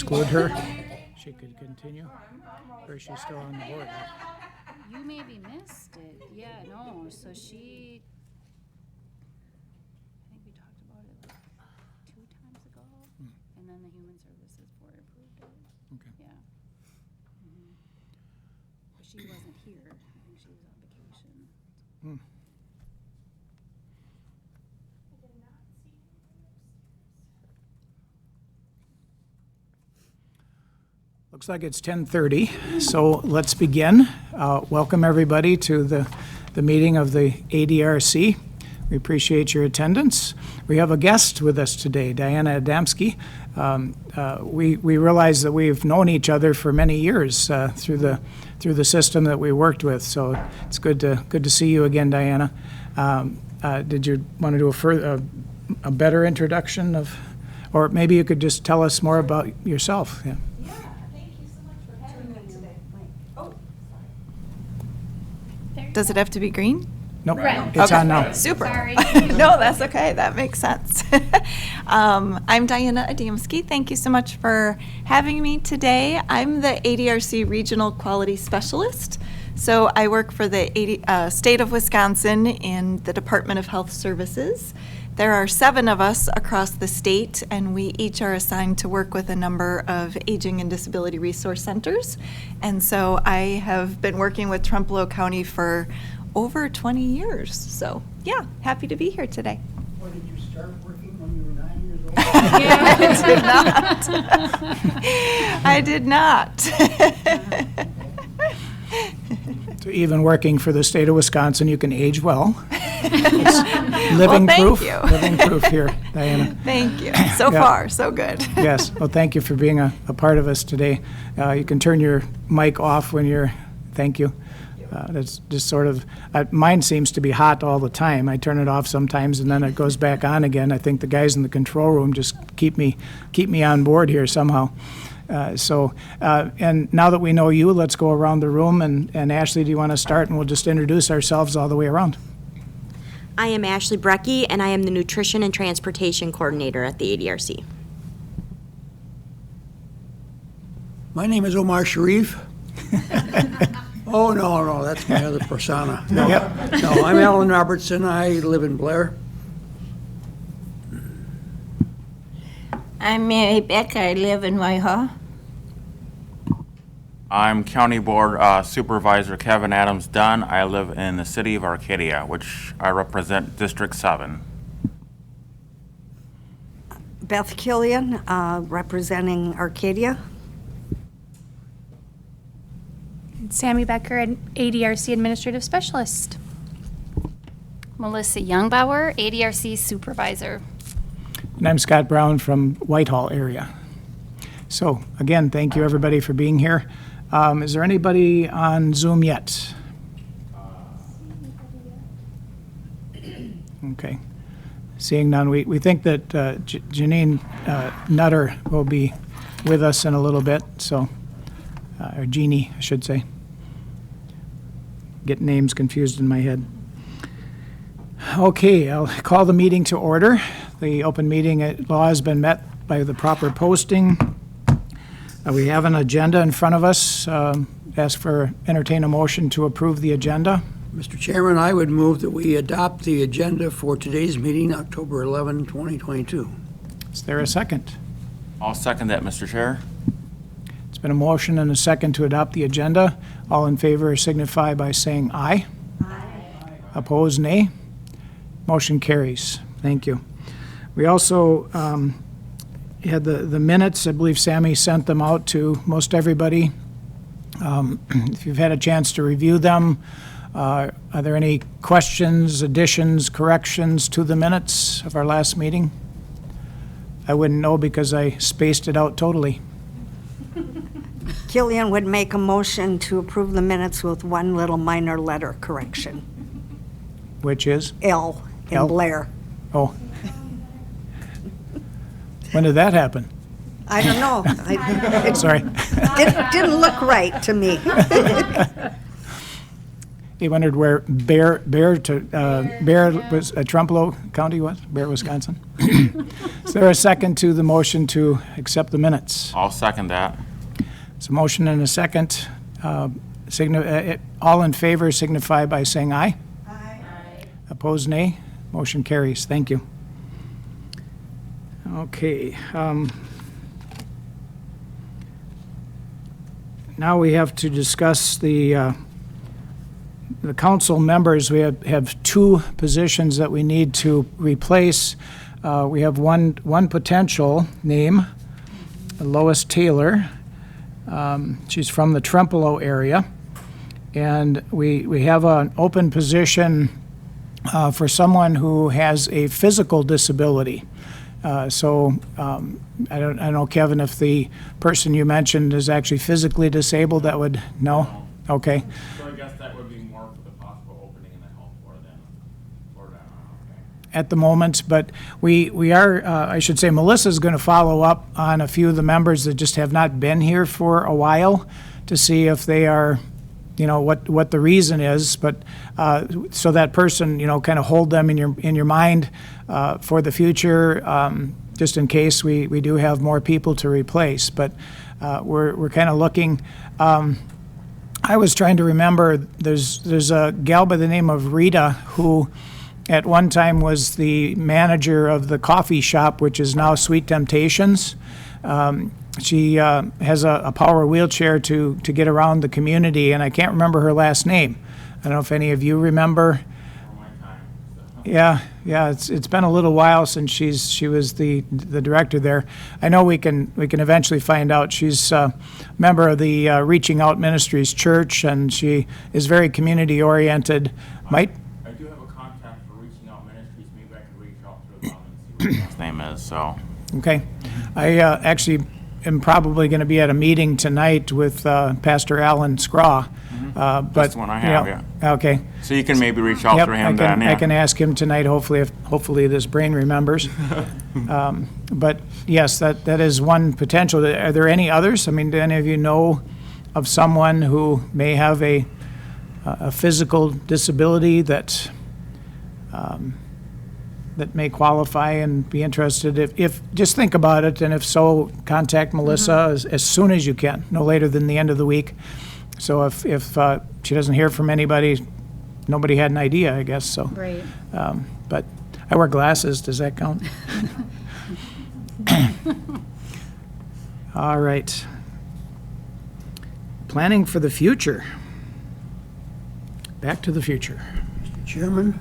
exclude her? She could continue? Or is she still on the board? You maybe missed it. Yeah, no, so she, I think we talked about it like 2 times ago, and then the Human Services Board approved it. Okay. Yeah. But she wasn't here. I think she was on vacation. Looks like it's 10:30, so let's begin. Welcome everybody to the meeting of the ADRC. We appreciate your attendance. We have a guest with us today, Diana Adamski. We realize that we've known each other for many years through the system that we worked with, so it's good to see you again, Diana. Did you want to do a better introduction of, or maybe you could just tell us more about yourself? Yeah. Does it have to be green? Nope, Right. it's on now. Super. Sorry. No, that's okay. That makes sense. I'm Diana Adamski. Thank you so much for having me today. I'm the ADRC Regional Quality Specialist. So I work for the state of Wisconsin in the Department of Health Services. There are 7 of us across the state, and we each are assigned to work with a number of aging and disability resource centers. And so I have been working with Trempealeau County for over 20 years. So yeah, happy to be here today. Or did you start working when you were 9 years old? I did not. So even working for the state of Wisconsin, you can age well. It's living Well, proof. thank you. Living proof here, Diana. Thank you. So Yeah. far, so good. Yes. Well, thank you for being a part of us today. You can turn your mic off when you're. Thank you. That's just sort of. Mine seems to be hot all the time. I turn it off sometimes, and then it goes back on again. I think the guys in the control room just keep me on board here somehow. And now that we know you, let's go around the room. And Ashley, do you want to start? And we'll just introduce ourselves all the way around. I am Ashley Brecky, and I am the Nutrition and Transportation Coordinator at the ADRC. My name is Omar Sharif. Oh, no, that's my other persona. No, Yep. no, I'm Alan Robertson. I live in Blair. I'm Mary Beck. I live in Whitehall. I'm County Board Supervisor Kevin Adams Dunn. I live in the city of Arcadia, which I represent District 7. Beth Killian, representing Arcadia. Sammy Becker, ADRC Administrative Specialist. Melissa Youngbauer, ADRC Supervisor. And I'm Scott Brown from Whitehall area. So again, thank you everybody for being here. Is there anybody on Zoom yet? Okay. Seeing none, we think that Janine Nutter will be with us in a little bit, so, or Jeannie, I should say. Get names confused in my head. Okay, I'll call the meeting to order. The open meeting law has been met by the proper posting. We have an agenda in front of us. Entertain a motion to approve the agenda. Mr. Chairman, I would move that we adopt the agenda for today's meeting, October 11, 2022. Is there a second? I'll second that, Mr. Chair. It's been a motion and a second to adopt the agenda. All in favor signify by saying aye. Aye. Opposed, nay. Motion carries. Thank you. We also had the minutes. I believe Sammy sent them out to most everybody. If you've had a chance to review them, are there any questions, additions, corrections to the minutes of our last meeting? I wouldn't know because I spaced it out totally. Killian would make a motion to approve the minutes with one little minor letter correction. Which is? L in L? Blair. Oh. When did that happen? I don't know. It Sorry. didn't look right to me. He wondered where Bear was, Trempealeau County was, Bear, Wisconsin. Is there a second to the motion to accept the minutes? I'll second that. It's a motion and a second. All in favor signify by saying aye. Aye. Opposed, nay. Motion carries. Thank you. Okay. Now we have to discuss the council members. We have two positions that we need to replace. We have one potential name, Lois Taylor. She's from the Trempealeau area. And we have an open position for someone who has a physical disability. I don't know, Kevin, if the person you mentioned is actually physically disabled, that would, no? Okay. So I guess that would be more for the possible opening in the health board than okay. At the moment, but we are, I should say, Melissa's going to follow up on a few of the members that just have not been here for a while to see if they are, what the reason is, but so that person, kind of hold them in your mind for the future, just in case we do have more people to replace. But we're kind of looking. I was trying to remember. There's a gal by the name of Rita who, at one time, was the manager of the coffee shop, which is now Sweet Temptations. She has a power wheelchair to get around the community, and I can't remember her last name. I don't know if any of you remember. Yeah, it's been a little while since she was the director there. I know we can eventually find out. She's a member of the Reaching Out Ministries Church, and she is very community oriented. I do have a contact for Reaching Out Ministries. Maybe I can reach out to them and see what his name is. So okay, I actually am probably going to be at a meeting tonight with Pastor Alan Scraw. But that's the one I have. Yeah. Okay. So you can maybe reach out to him then. Yeah. I can ask him tonight. Hopefully this brain remembers. But yes, that is one potential. Are there any others? I mean, do any of you know of someone who may have a physical disability that may qualify and be interested? If just think about it, and if so, contact Melissa as soon as you can, no later than the end of the week. So if she doesn't hear from anybody, nobody had an idea, I guess, so. Right. But I wear glasses, does that count? All right. Planning for the future. Back to the future. Mr. Chairman,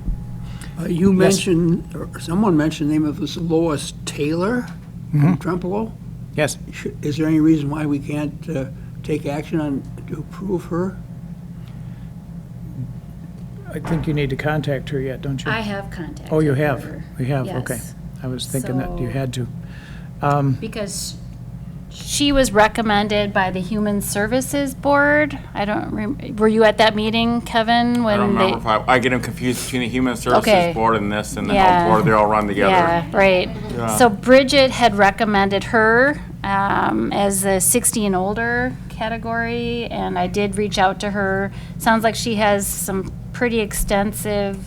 you mentioned, or someone mentioned the name of this Lois Taylor from Trempealeau. Yes. Is there any reason why we can't take action to approve her? I think you need to contact her yet, don't you? I have contacted Oh, you have? her. We have, Yes. okay. I was thinking that you So- had to. Because she was recommended by the Human Services Board. I don't were you at that meeting, Kevin? I don't remember if I get them confused between the Human Services Okay. Board and this and the Yeah. Health Board. They all run together. Yeah, right. Yeah. So Bridget had recommended her as a 60 and older category, and I did reach out to her. Sounds like she has some pretty extensive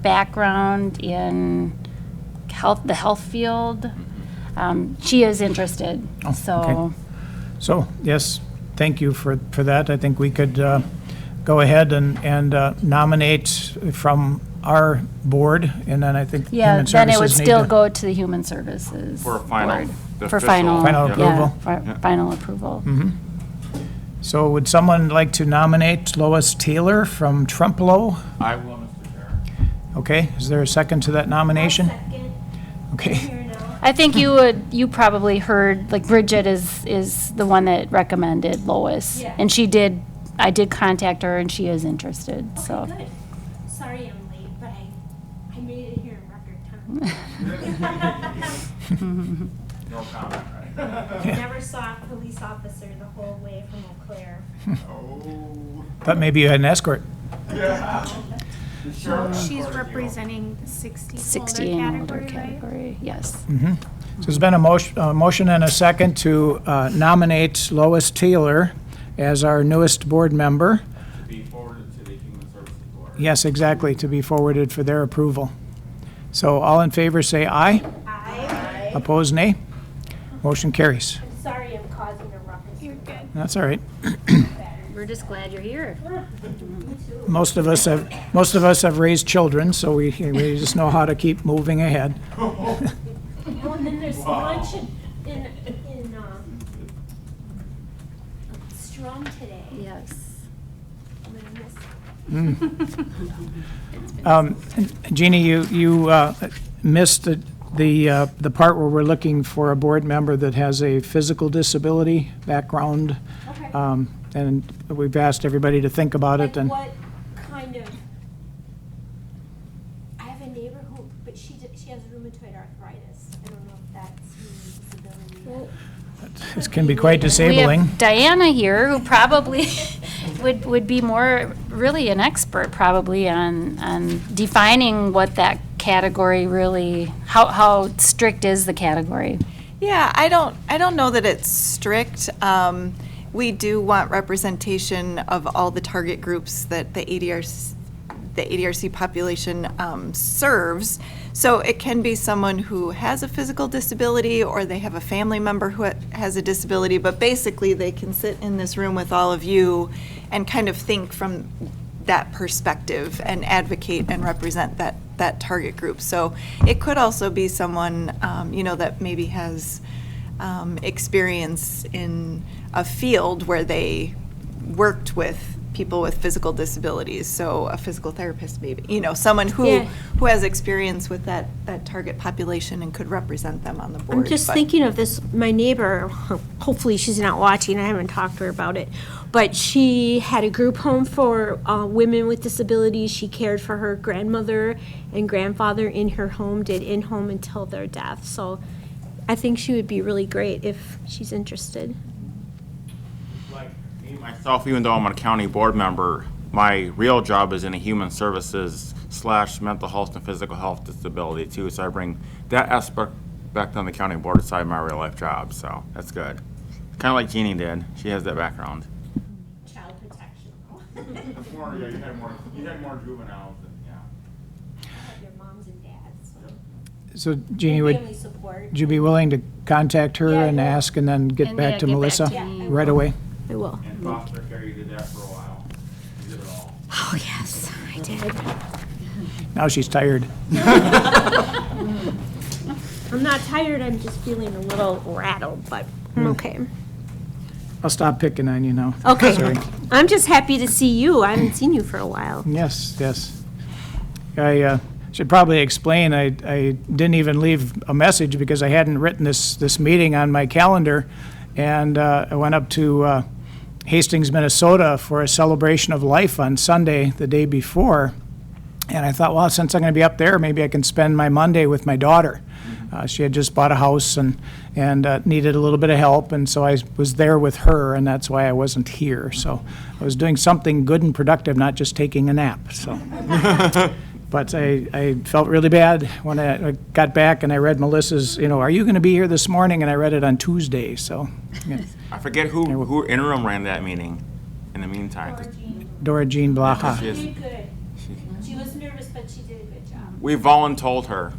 background in the health field. She is interested, so. okay. So, yes, thank you for that. I think we could go ahead and nominate from our board, and then I think Yeah, Human then it would Services need still to- go to the Human Services For a final, Board. the For official- final. Final approval. Yeah, final approval. So would someone like to nominate Lois Taylor from Trempealeau? I will, Mr. Chair. Okay, is there a second to that nomination? Okay, I think you probably heard, like Bridget is the one that recommended Lois. Yeah. And I did contact her and she is interested, so. Good. Sorry I'm late, but I made it here in record time. No comment, right? Never saw a police officer the whole way from Eau Claire. but maybe you had an escort. She's representing the 60 and older category, right? category, yes. So there's been a motion and a second to nominate Lois Taylor as our newest board member. To be forwarded to the Human Services Yes, exactly, to be forwarded for their approval. So all in favor say aye. Aye. Opposed, nay. Motion carries. I'm sorry I'm causing a ruckus. You're good. That's all right. We're just glad you're here. Most of us have raised children, so we just know how to keep moving ahead. Oh, and then there's lunch in Strom today. Yes. I'm gonna miss it. Jeannie, you missed the part where we're looking for a board member that has a physical disability background. Okay. And we've asked everybody to think about it. And What kind of, I have a neighbor but she has rheumatoid arthritis. I don't know if that's disability. it can be quite We disabling. have Diana here, who probably would be really an expert probably on defining what that category really, how strict is the category? Yeah, I don't know that it's strict. We do want representation of all the target groups that the ADRC population serves. So it can be someone who has a physical disability, or they have a family member who has a disability, but basically they can sit in this room with all of you and kind of think from that perspective and advocate and represent that target group. So it could also be someone, that maybe has experience in a field where they worked with people with physical disabilities. So a physical therapist, maybe, someone who has experience with that target population and could represent them on the board. I'm just thinking of this, my neighbor, hopefully she's not watching, I haven't talked to her about it, but she had a group home for women with disabilities. She cared for her grandmother and grandfather in her home, did in-home until their death. So I think she would be really great if she's interested. Like me, myself, even though I'm a county board member, my real job is in a human services / mental health and physical health disability too. So I bring that aspect back on the county board side of my real life job. So that's good. Kind of like Jeannie did. She has that background. Child protection. You had more juveniles than, yeah. Have your moms and dads. So Jeannie, Family support. would you be willing to contact her Yeah, and I will. ask and then get And, back yeah, to get back Melissa to me. Yeah, right away? I will. And foster care, you did that for a while. You did it all. Oh, yes, I did. Now she's tired. I'm not tired, I'm just feeling a little rattled, but I'm okay. I'll stop picking on you now. Okay. Sorry. I'm just happy to see you. I haven't seen you for a while. Yes, yes. I should probably explain, I didn't even leave a message because I hadn't written this meeting on my calendar. And I went up to Hastings, Minnesota for a celebration of life on Sunday, the day before. And I thought, well, since I'm going to be up there, maybe I can spend my Monday with my daughter. She had just bought a house and needed a little bit of help, and so I was there with her, and that's why I wasn't here. So I was doing something good and productive, not just taking a nap. So, but I felt really bad when I got back and I read Melissa's, are you going to be here this morning? And I read it on Tuesday. So, yeah. I forget who interim ran that meeting in the meantime. 'Cause Dora Jean Blaha. she She is- did good. She was nervous, but she did a good job. we voluntold her.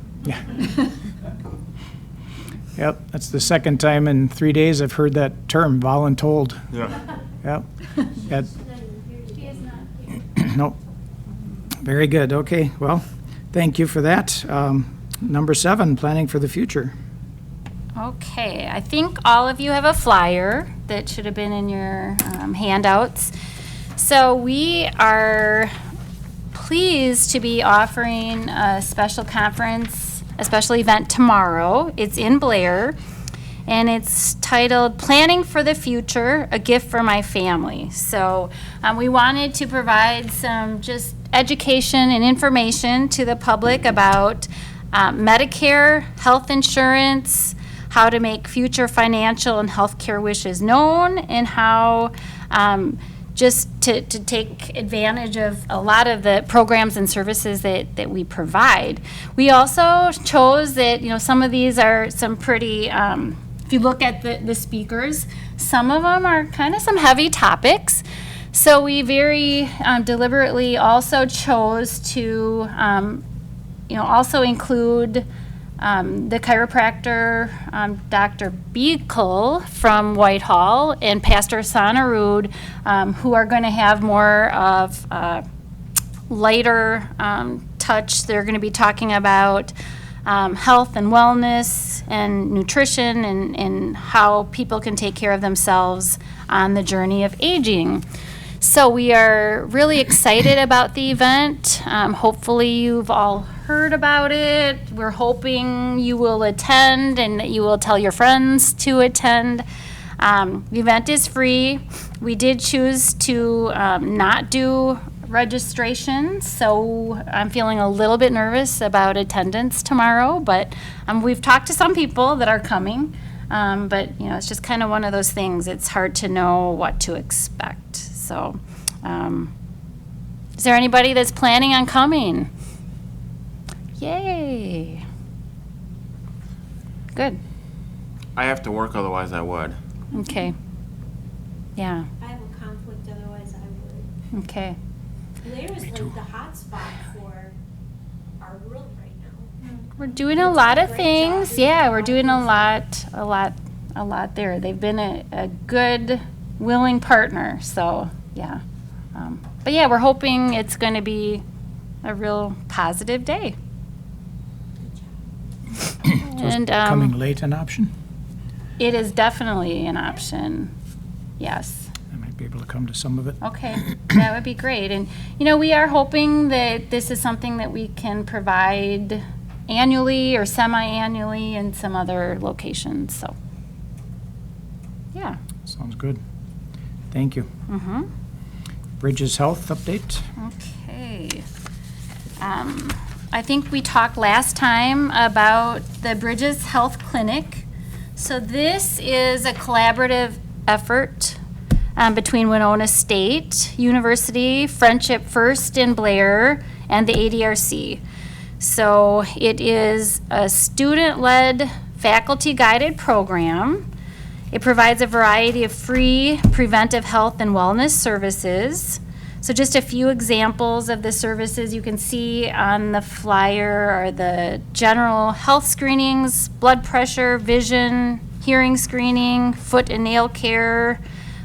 Yep, that's the second time in 3 days I've heard that term, voluntold. Yeah. Yep. That- She is not here. Nope. Very good. Okay, well, thank you for that. Number 7, planning for the future. Okay, I think all of you have a flyer that should have been in your handouts. So we are pleased to be offering a special conference, a special event tomorrow. It's in Blair, and it's titled Planning for the Future, A Gift for My Family. So we wanted to provide some just education and information to the public about Medicare, health insurance, how to make future financial and healthcare wishes known, and how just to take advantage of a lot of the programs and services that we provide. We also chose that, some of these are some pretty, if you look at the speakers, some of them are kind of some heavy topics. So we very deliberately also chose to, also include the chiropractor, Dr. Beekle from Whitehall, and Pastor Sonnerud, who are going to have more of lighter touch. They're going to be talking about health and wellness and nutrition and how people can take care of themselves on the journey of aging. So we are really excited about the event. Hopefully you've all heard about it. We're hoping you will attend and that you will tell your friends to attend. The event is free. We did choose to not do registration, so I'm feeling a little bit nervous about attendance tomorrow, but we've talked to some people that are coming, but it's just kind of one of those things. It's hard to know what to expect. So, is there anybody that's planning on coming? Yay. Good. I have to work, otherwise I would. Okay. Yeah. I have a conflict, otherwise I would. Okay. Blair is like the hot spot for our world right now. We're doing a lot of things. Yeah, we're doing a lot there. They've been a good, willing partner. So, yeah. But yeah, we're hoping it's going to be a real positive day. And Coming late an option? it is definitely an option. Yes. I might be able to come to some of it. Okay, that would be great. And, we are hoping that this is something that we can provide annually or semi-annually in some other locations, so, yeah. Sounds good. Thank you. Mm-hmm. Bridges Health update? Okay. I think we talked last time about the Bridges Health Clinic. So this is a collaborative effort between Winona State University, Friendship First in Blair, and the ADRC. So it is a student-led, faculty-guided program. It provides a variety of free preventive health and wellness services. So just a few examples of the services you can see on the flyer are the general health screenings, blood pressure, vision, hearing screening, foot and nail care.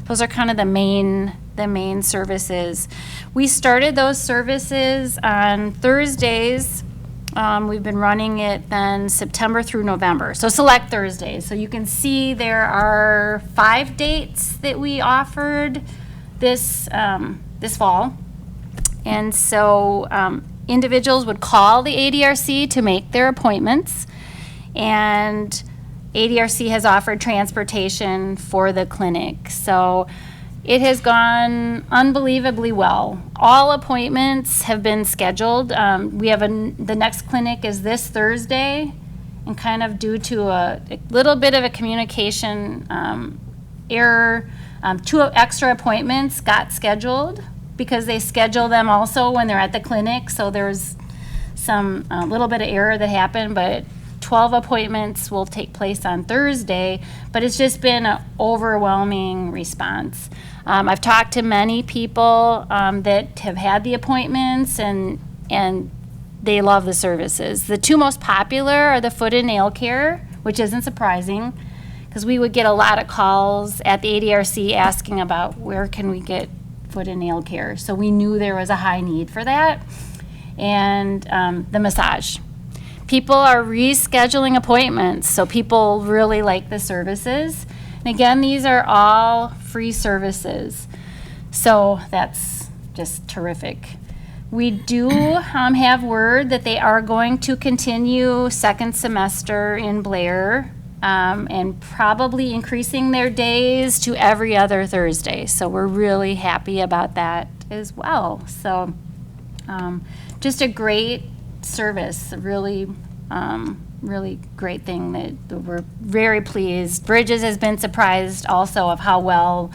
Those are kind of the main services. We started those services on Thursdays. We've been running it then September through November, so select Thursdays. So you can see there are 5 dates that we offered this fall. And so individuals would call the ADRC to make their appointments, and ADRC has offered transportation for the clinic. So it has gone unbelievably well. All appointments have been scheduled. We have the next clinic is this Thursday, and kind of due to a little bit of a communication error, 2 extra appointments got scheduled because they schedule them also when they're at the clinic. So there's some little bit of error that happened, but 12 appointments will take place on Thursday, but it's just been an overwhelming response. I've talked to many people that have had the appointments, and they love the services. The 2 most popular are the foot and nail care, which isn't surprising, because we would get a lot of calls at the ADRC asking about where can we get foot and nail care. So we knew there was a high need for that. And the massage. People are rescheduling appointments, so people really like the services. And again, these are all free services, so that's just terrific. We do have word that they are going to continue second semester in Blair, and probably increasing their days to every other Thursday. So we're really happy about that as well. So just a great service, really great thing that we're very pleased. Bridges has been surprised also of how well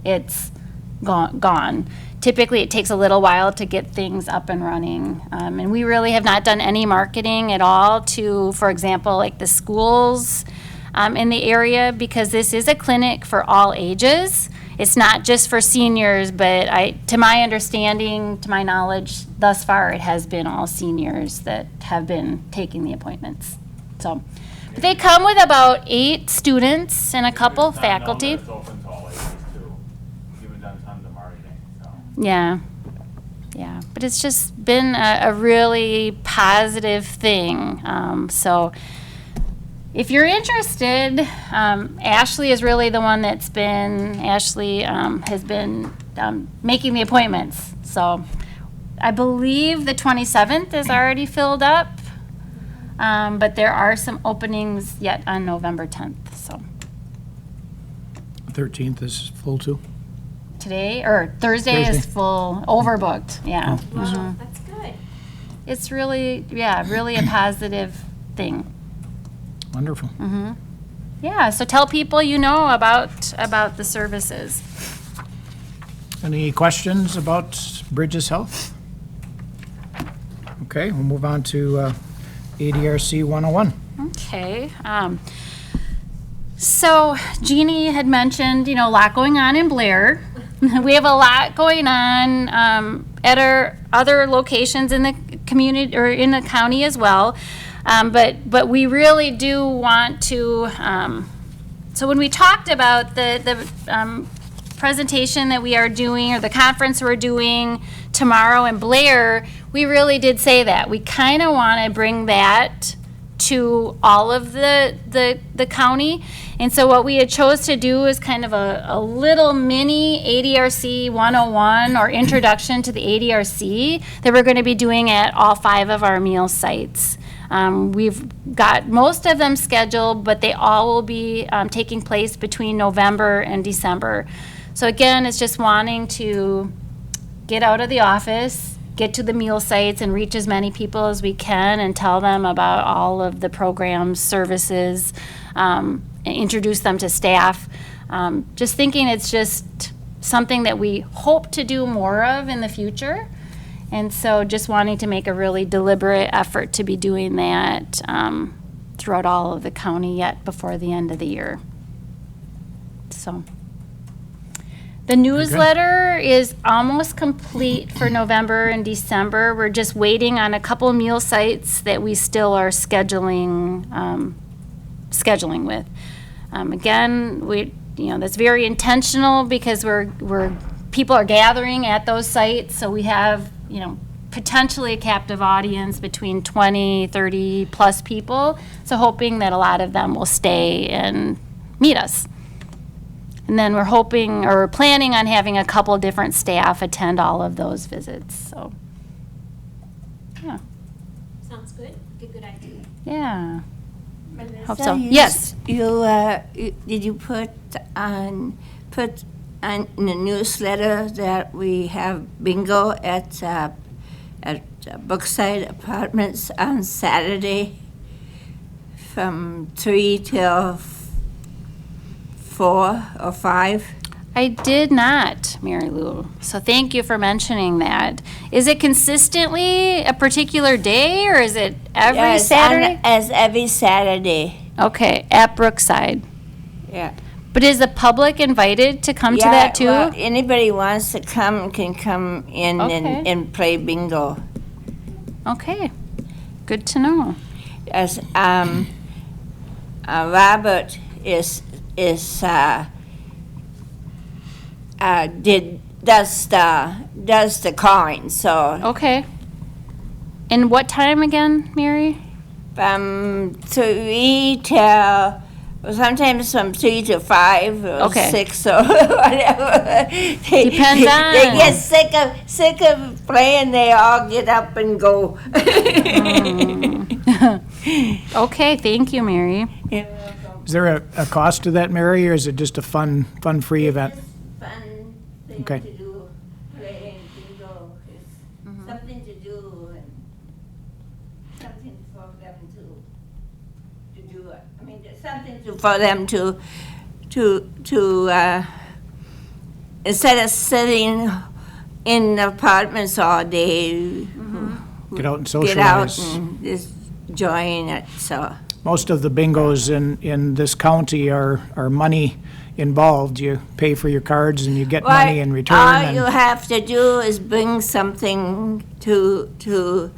it's gone. Typically, it takes a little while to get things up and running. And we really have not done any marketing at all to, for example, like the schools in the area, because this is a clinic for all ages. it's not just for seniors, but to my understanding, to my knowledge, thus far, it has been all seniors that have been taking the appointments. So, but they come with about 8 students and a couple It's not known that faculty. It's open to all ages too. We've done tons of marketing, so. Yeah, yeah, but it's just been a really positive thing. So if you're interested, Ashley is really the one has been making the appointments. So I believe the 27th is already filled up, but there are some openings yet on November 10th, so. 13th is full too. Today, or Thursday is Thursday. full, overbooked, yeah. Wow, that's good. It's really, really a positive thing. Wonderful. Yeah, so tell people you know about the services. Any questions about Bridges Health? Okay, we'll move on to ADRC 101. Okay. So Jeannie had mentioned, a lot going on in Blair. We have a lot going on at our other locations in the community or in the county as well. But we really do want to, so when we talked about the presentation that we are doing or the conference we're doing tomorrow in Blair, we really did say that. We kind of want to bring that to all of the county. And so what we had chose to do is kind of a little mini ADRC 101 or introduction to the ADRC that we're going to be doing at all 5 of our meal sites. We've got most of them scheduled, but they all will be taking place between November and December. So again, it's just wanting to get out of the office, get to the meal sites and reach as many people as we can and tell them about all of the programs, services, and introduce them to staff. Just thinking it's just something that we hope to do more of in the future. And so just wanting to make a really deliberate effort to be doing that throughout all of the county yet before the end of the year. So the newsletter is almost complete for November and December. We're just waiting on a couple meal sites that we still are scheduling with. Again, that's very intentional because people are gathering at those sites, so we have, potentially a captive audience between 20, 30 plus people. So hoping that a lot of them will stay and meet us. And then we're hoping or planning on having a couple different staff attend all of those visits. So, yeah. Sounds good. Good idea. Yeah. Hope So so. you Yes. Did you put on in the newsletter that we have bingo at Brookside Apartments on Saturday from 3 till 4 or 5? I did not, Mary Lou. So thank you for mentioning that. Is it consistently a particular day or is it every Saturday? As every Saturday. Okay, at Brookside. Yeah. But is the public invited to come to that too? Well, anybody wants to come can come in Okay. and play bingo. Okay, good to know. As Robert does the calling, so Okay. And what time again, Mary? from 3 till, sometimes from 3 to 5 or Okay. 6 or whatever. Depends on- They get sick of playing, they all get up and go. Okay, thank you, Mary. Is there a cost to that, Mary, or is it just a fun, free event? Fun thing Okay. to do, playing bingo, it's something to do and something for them to do. I mean, there's something for them to instead of sitting in apartments all day, Get out and get out socialize. and just join it. So most of the bingos in this county are money involved. You pay for your cards and you get money in return. All and- you have to do is bring something to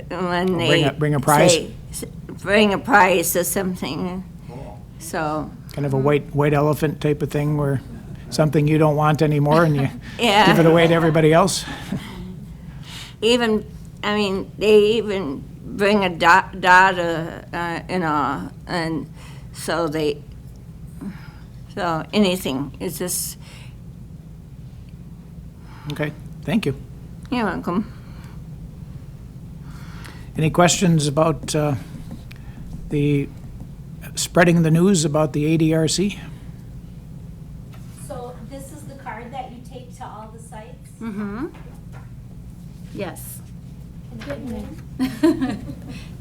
when they Bring a prize? say, bring a prize or something. So, Kind of a white elephant type of thing where something you don't want anymore and you Yeah. give it away to everybody else? even, I mean, they even bring a daughter, and so anything, it's just, Okay, thank you. you're welcome. Any questions about the spreading the news about the ADRC? So this is the card that you take to all the sites? Mm-hmm. Yes.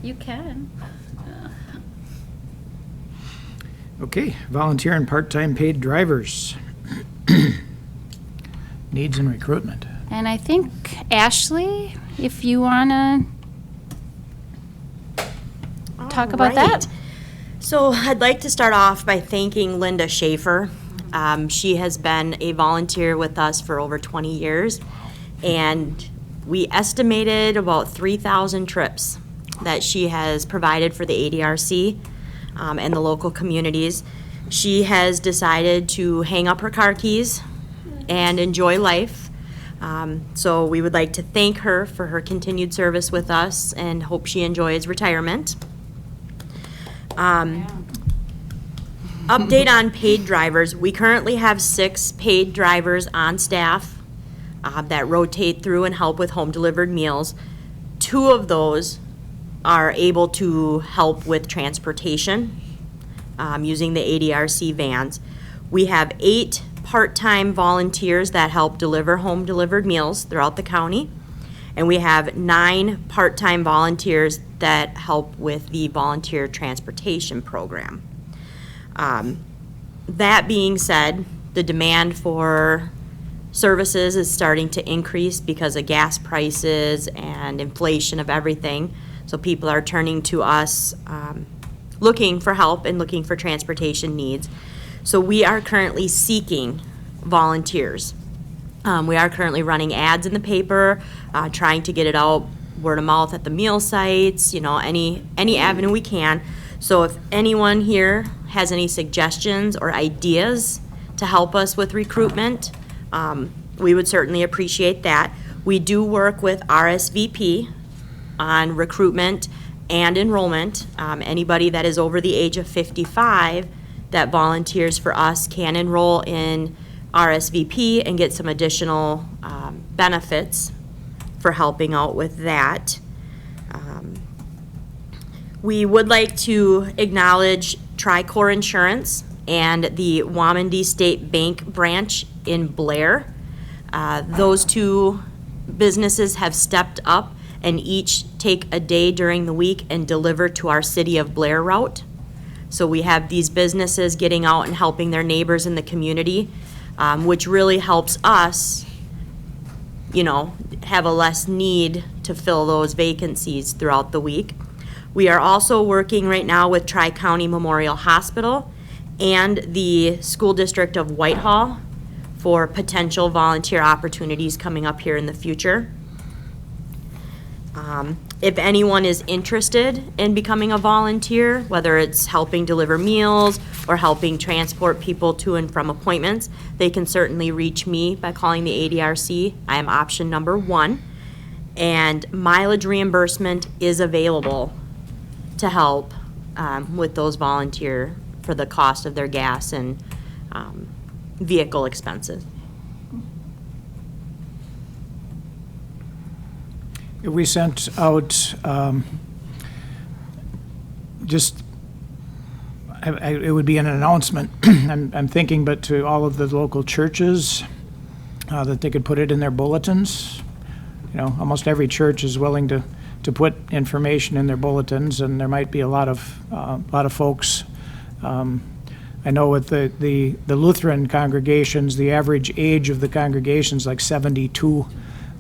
You can. Okay, volunteer and part-time paid drivers. Needs and recruitment. And I think, Ashley, if you want to talk about that. Alright. So I'd like to start off by thanking Linda Schaefer. She has been a volunteer with us for over 20 years, and we estimated about 3,000 trips that she has provided for the ADRC and the local communities. She has decided to hang up her car keys and enjoy life. So we would like to thank her for her continued service with us and hope she enjoys retirement. Update on paid drivers. We currently have 6 paid drivers on staff that rotate through and help with home-delivered meals. 2 of those are able to help with transportation using the ADRC vans. We have 8 part-time volunteers that help deliver home-delivered meals throughout the county. And we have 9 part-time volunteers that help with the volunteer transportation program. That being said, the demand for services is starting to increase because of gas prices and inflation of everything. So people are turning to us, looking for help and looking for transportation needs. So we are currently seeking volunteers. We are currently running ads in the paper, trying to get it out word of mouth at the meal sites, any avenue we can. So if anyone here has any suggestions or ideas to help us with recruitment, we would certainly appreciate that. We do work with RSVP on recruitment and enrollment. Anybody that is over the age of 55 that volunteers for us can enroll in RSVP and get some additional benefits for helping out with that. We would like to acknowledge Tricor Insurance and the Wamandee State Bank branch in Blair. Those 2 businesses have stepped up and each take a day during the week and deliver to our City of Blair route. So we have these businesses getting out and helping their neighbors in the community, which really helps us, have a less need to fill those vacancies throughout the week. We are also working right now with Tri-County Memorial Hospital and the School District of Whitehall for potential volunteer opportunities coming up here in the future. If anyone is interested in becoming a volunteer, whether it's helping deliver meals or helping transport people to and from appointments, they can certainly reach me by calling the ADRC. I am option number 1. And mileage reimbursement is available to help with those volunteer for the cost of their gas and vehicle expenses. We sent out it would be an announcement, I'm thinking, but to all of the local churches, that they could put it in their bulletins. Almost every church is willing to put information in their bulletins, and there might be a lot of folks. I know with the Lutheran congregations, the average age of the congregation is like 72.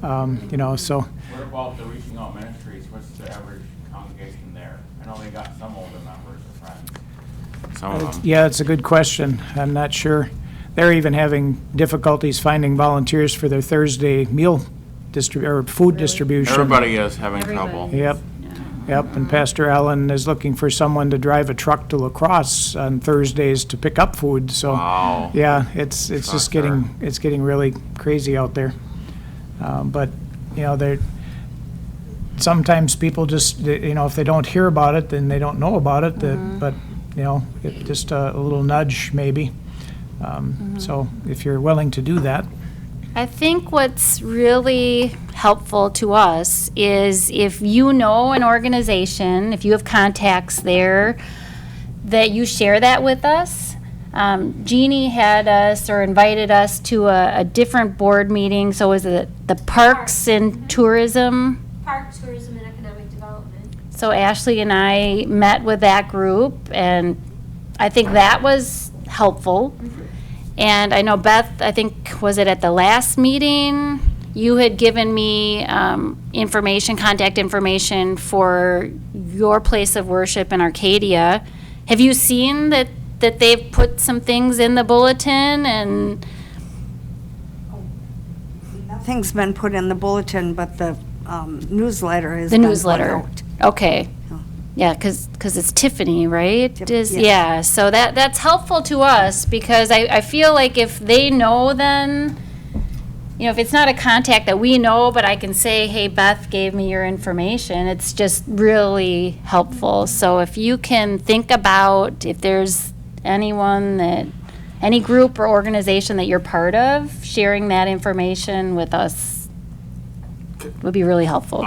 So. What about the reaching out ministries? What's the average congregation there? I know they got some some of them. Yeah, it's a good question. I'm not sure. They're even having difficulties finding volunteers for their Thursday meal or food distribution. Everybody is having trouble. Yep, yep, and Pastor Allen is looking for someone to drive a truck to La Crosse on Thursdays to pick up food, so. Wow. Yeah, it's just getting really crazy out there. But, sometimes people just, if they don't hear about it, then they don't know about it, but, just a little nudge maybe. So if you're willing to do that. I think what's really helpful to us is if you know an organization, if you have contacts there, that you share that with us. Jeannie had us or invited us to a different board meeting, so was it the Parks and Tourism? Park, Tourism, and Economic Development. So Ashley and I met with that group, and I think that was helpful. And I know Beth, I think, was it at the last meeting? You had given me contact information for your place of worship in Arcadia. Have you seen that they've put some things in the bulletin and? Nothing's been put in the bulletin, but the newsletter is. The newsletter, okay. Yeah, because it's Tiffany, right? Yeah, so that's helpful to us because I feel like if they know, then, if it's not a contact that we know, but I can say, hey, Beth gave me your information, it's just really helpful. So if you can think about if there's anyone any group or organization that you're part of, sharing that information with us would be really helpful.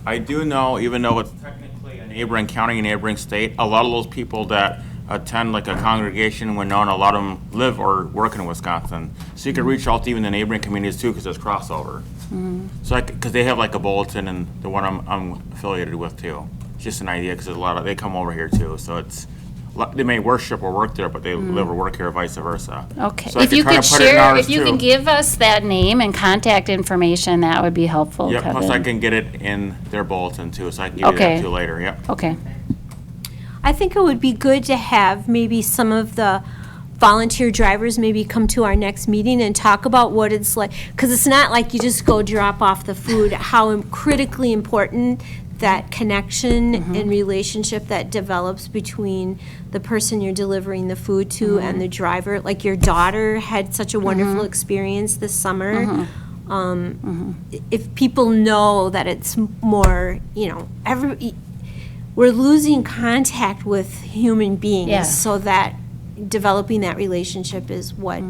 I do know, even though it's technically a neighboring county, a neighboring state, a lot of those people that attend like a congregation in Winona, a lot of them live or work in Wisconsin. So you could reach out to even the neighboring communities too, because there's crossover. So because they have like a bulletin and the one I'm affiliated with too. It's just an idea because they come over here too. So they may worship or work there, but they live or work here, or vice versa. Okay, So if you could share, if you too. can give us that name and contact information, that would be helpful, Yeah, Kevin. plus I can get it in their bulletin too, so I can give you Okay. that too later, yep. Okay, I think it would be good to have maybe some of the volunteer drivers maybe come to our next meeting and talk about what it's like, because it's not like you just go drop off the food, how critically important that connection and relationship that develops between the person you're delivering the food to and the driver. Like your daughter had such a wonderful experience this summer. If people know that it's more, we're losing contact with human beings, Yeah. so that developing that relationship is what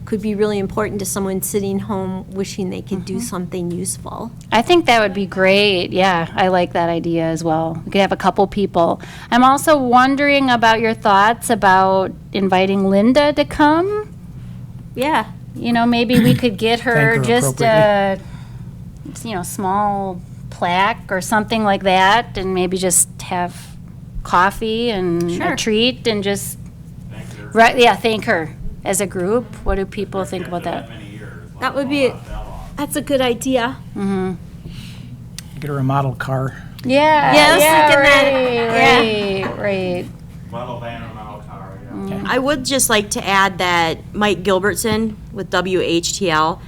could be really important to someone sitting home wishing they could do something useful. I think that would be great. Yeah, I like that idea as well. We could have a couple people. I'm also wondering about your thoughts about inviting Linda to come. Yeah. Maybe we could get her Thank her just a, small plaque or something like that, and maybe just have coffee and Sure. a treat and just, right? Yeah, thank her as a group. What do people think about that? That would be, that's a good idea. Get her a model car. Yeah. Yeah, I was yeah, thinking that. right. Model van or model car, yeah. I would just like to add that Mike Gilbertson with WHTL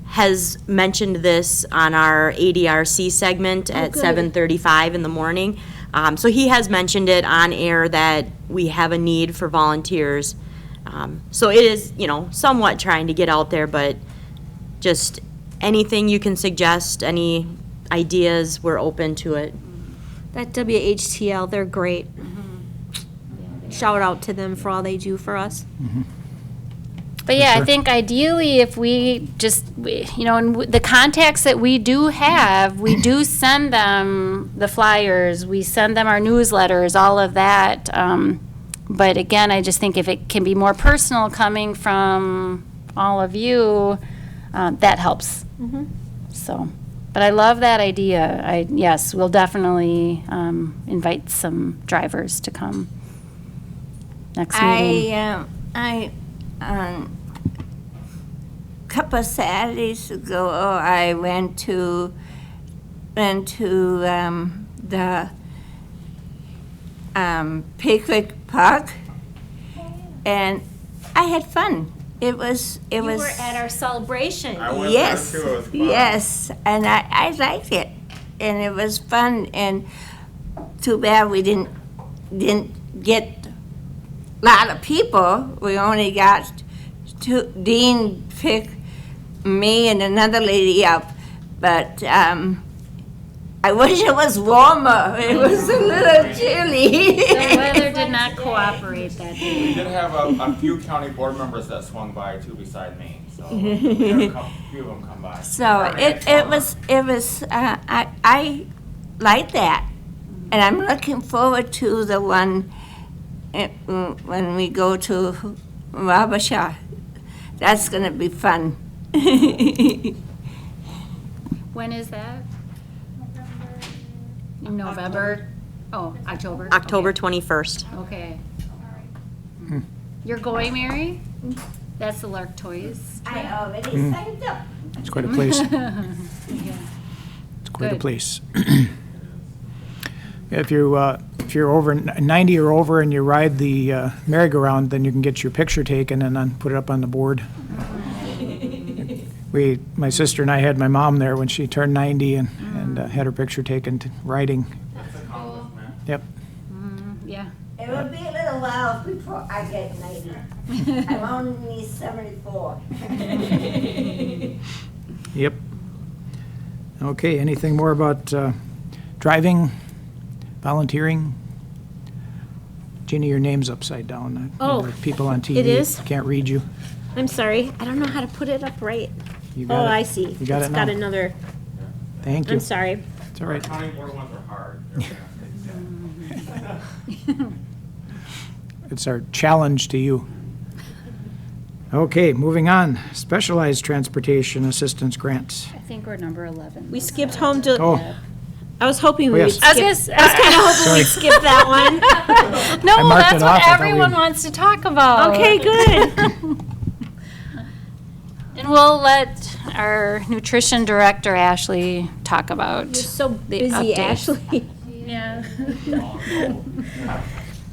has mentioned this on our ADRC segment at good. 7:35 in the morning. So he has mentioned it on air that we have a need for volunteers. So it is, somewhat trying to get out there, but just anything you can suggest, any ideas, we're open to it. That WHTL, they're great. Shout out to them for all they do for us. But yeah, sure. I think ideally if we just, and the contacts that we do have, we do send them the flyers, we send them our newsletters, all of that. But again, I just think if it can be more personal coming from all of you, that helps. So, but I love that idea. Yes, we'll definitely invite some drivers to come next meeting. Couple of Saturdays ago, I went to the Pickwick Park and I had fun. It was. You were at our celebration. I went Yes, there too. It was fun. yes, and I liked it, and it was fun. And too bad we didn't get a lot of people. We only got two. Dean picked me and another lady up, but I wish it was warmer. It was a little chilly. The weather did not cooperate that day. We did have a few county board members that swung by too beside me, so we had a few of them come by. So it was I like that, and I'm looking forward to the one when we go to Wabasha. That's gonna be fun. When is that? In November? Oh, October? October Okay. 21st. Okay. You're going, Mary? That's the Lark Toys. I already signed up. It's quite a place. Yeah. It's quite a Good. place. If you're over 90 or over and you ride the merry-go-round, then you can get your picture taken and then put it up on the board. My sister and I had my mom there when she turned 90 and had her picture taken riding. That's a compliment. Yep. Yeah. It will be a little while before I get 90. I'm only 74. Yep. Okay, anything more about driving, volunteering? Jeannie, your name's upside down. Oh, There are people on TV it is? can't read you. I'm sorry. I don't know how to put it up right. You Oh, got it. I see. You got It's it got now. another. Thank you. I'm sorry. It's all right. County board ones are hard. It's our challenge to you. Okay, moving on. Specialized Transportation Assistance Grants. I think we're number 11. We skipped home to. Oh, I was hoping we Oh, would yes. skip. I was kind of hoping we'd skip that one. No, marked that's it off. what I thought everyone we- wants to talk about. Okay, good. And we'll let our nutrition director, Ashley, talk about. You're so the busy, updates. Ashley. Yeah.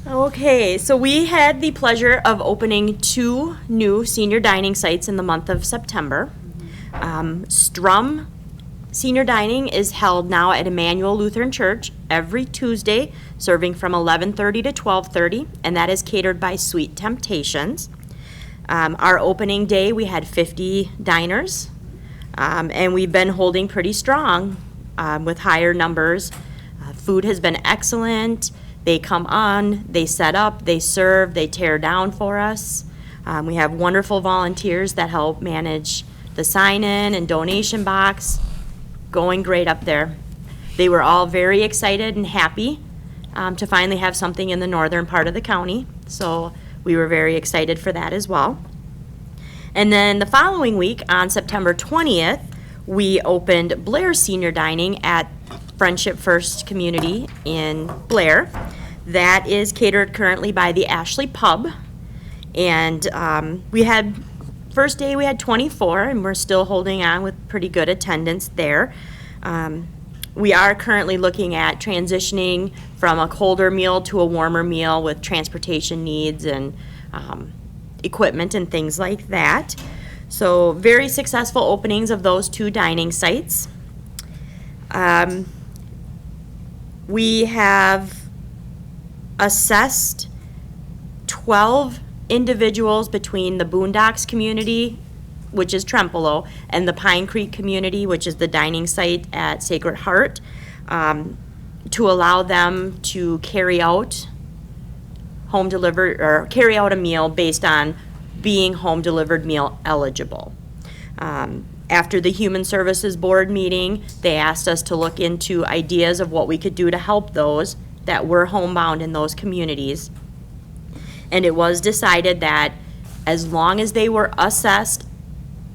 Okay, so we had the pleasure of opening 2 new senior dining sites in the month of September. Strum Senior Dining is held now at Emmanuel Lutheran Church every Tuesday, serving from 11:30 to 12:30, and that is catered by Sweet Temptations. Our opening day, we had 50 diners, and we've been holding pretty strong with higher numbers. Food has been excellent. They come on, they set up, they serve, they tear down for us. We have wonderful volunteers that help manage the sign-in and donation box. Going great up there. They were all very excited and happy to finally have something in the northern part of the county. So we were very excited for that as well. And then the following week, on September 20th, we opened Blair Senior Dining at Friendship First Community in Blair. That is catered currently by the Ashley Pub. And first day we had 24, and we're still holding on with pretty good attendance there. We are currently looking at transitioning from a colder meal to a warmer meal with transportation needs and equipment and things like that. So very successful openings of those 2 dining sites. We have assessed 12 individuals between the Boondocks community, which is Trempealeau, and the Pine Creek community, which is the dining site at Sacred Heart, to allow them to carry out home delivered, or carry out a meal based on being home delivered meal eligible. After the Human Services Board meeting, they asked us to look into ideas of what we could do to help those that were homebound in those communities. And it was decided that as long as they were assessed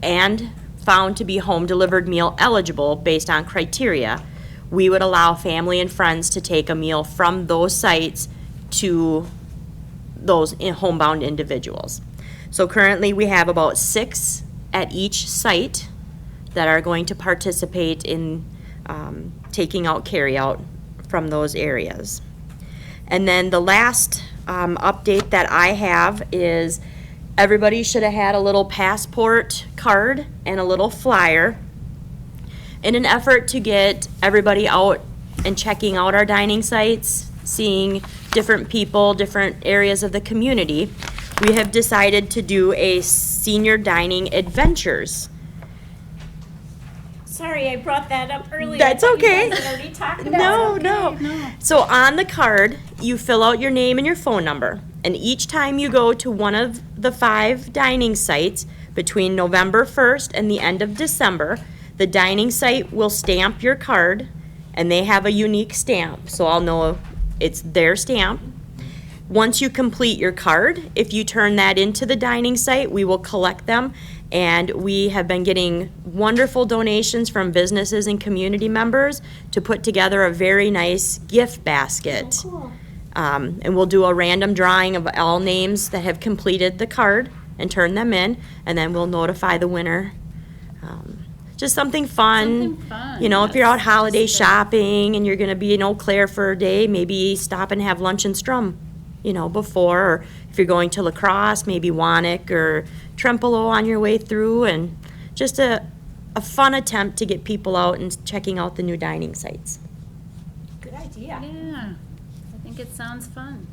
and found to be home delivered meal eligible based on criteria, we would allow family and friends to take a meal from those sites to those homebound individuals. So currently we have about 6 at each site that are going to participate in taking out carryout from those areas. And then the last update that I have is everybody should have had a little passport card and a little flyer in an effort to get everybody out and checking out our dining sites, seeing different people, different areas of the community. We have decided to do a senior dining adventures. Sorry, I brought that up earlier. That's I thought you okay. guys had already talked about it. No. So on the card, you fill out your name and your phone number. And each time you go to one of the 5 dining sites between November 1st and the end of December, the dining site will stamp your card, and they have a unique stamp, so I'll know it's their stamp. Once you complete your card, if you turn that into the dining site, we will collect them. And we have been getting wonderful donations from businesses and community members to put together a very nice gift basket. And we'll do a random drawing of all names that have completed the card and turn them in, and then we'll notify the winner. Just something fun. Something fun, You know, if you're out yes. holiday Just a- shopping and you're gonna be in Eau Claire for a day, maybe stop and have lunch in Strum, before. Or if you're going to La Crosse, maybe Wannick or Trempealeau on your way through, and just a fun attempt to get people out and checking out the new dining sites. Good idea. Yeah, I think it sounds fun.